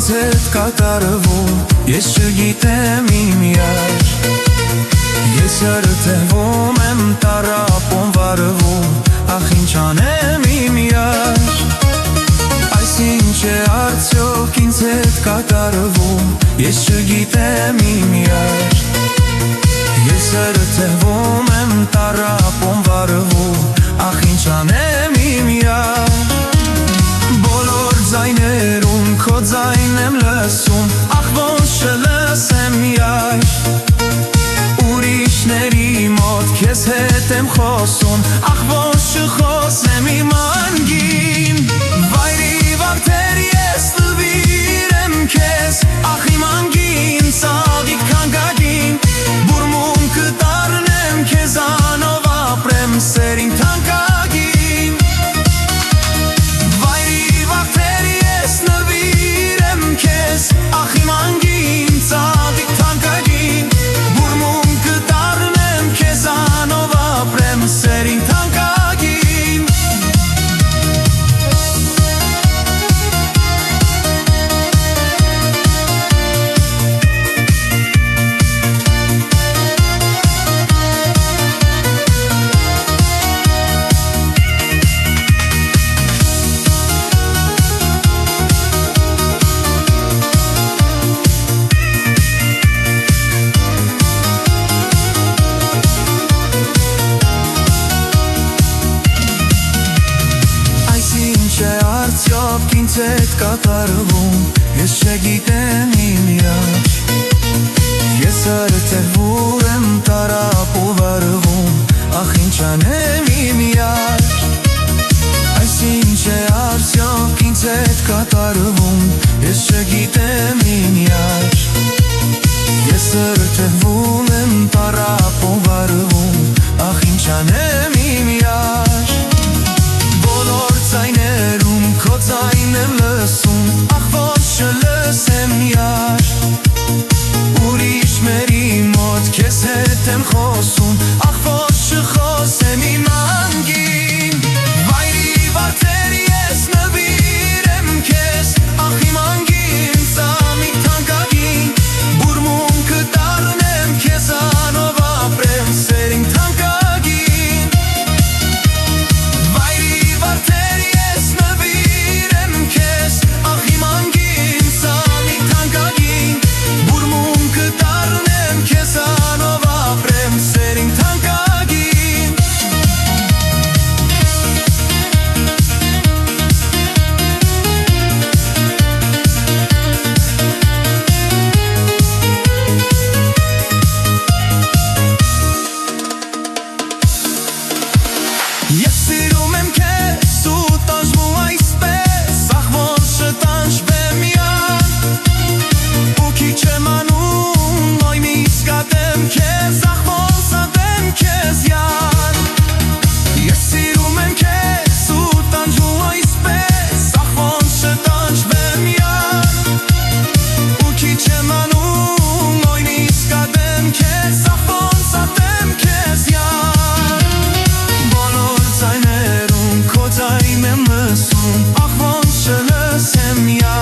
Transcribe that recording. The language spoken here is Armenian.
ինձ հետ կատարվում, ես չգիտեմ իմ յար։ Ես հրթևում եմ տառապում վարվում, ախ ինչ անեմ իմ յար։ Այս ինչ է արդյոք ինձ հետ կատարվում, ես չգիտեմ իմ յար։ Ես հրթևում եմ տառապում վարվում, ախ ինչ անեմ իմ յար։ Բոլոր ձայներում քո ձայն եմ լսում, ախ ոնց չլսեմ յար։ Ուրիշների մոտ քեզ հետ եմ խոսում, ախ ոնց չխոսեմ իմ անգին։ Վայրի վարդեր ես նվիրեմ քեզ, ախ իմ անգին ծաղիկ քանկագին։ Բուրմունքը դառնեմ քեզանով ապրեմ սերին թանկագին։ Վայրի վարդեր ես նվիրեմ քեզ, ախ իմ անգին ծաղիկ թանկագին։ Բուրմունքը դառնեմ քեզանով ապրեմ սերին թանկագին։ Արդյոք ինձ հետ կատարվում, ես չգիտեմ իմ յար։ Ես հրթևում եմ տառապում վարվում, ախ ինչ անեմ իմ յար։ Այս ինչ է արդյոք ինձ հետ կատարվում, ես չգիտեմ իմ յար։ Ես հրթևում եմ տառապում վարվում, ախ ինչ անեմ իմ յար։ Բոլոր ձայներում քո ձայն եմ լսում, ախ ոնց չլսեմ յար։ Ուրիշների մոտ քեզ հետ եմ խոսում, ախ ոնց չխոսեմ իմ անգին։ Վայրի վարդեր ես նվիրեմ քեզ, ախ իմ անգին ծաղիկ թանկագին։ Բուրմունքը դառնեմ քեզանով ապրեմ սերին թանկագին։ Վայրի վարդեր ես նվիրեմ քեզ, ախ իմ անգին ծաղիկ թանկագին։ Բուրմունքը դառնեմ քեզանով ապրեմ սերին թանկագին։ Ես սիրում եմ քեզ ու տանջվում այսպես, ախ ոնց չտանջվեմ յար։ Ու քիչ եմ անում, նույնիսկ ատեմ քեզ, ախ ոնց ատեմ քեզ յար։ Ես սիրում եմ քեզ ու տանջվում այսպես, ախ ոնց չտանջվեմ յար։ Ու քիչ եմ անում, նույնիսկ ատեմ քեզ, ախ ոնց ատեմ քեզ յար։ Բոլոր ձայներում քո ձայն եմ լսում, ախ ոնց չլսեմ յար։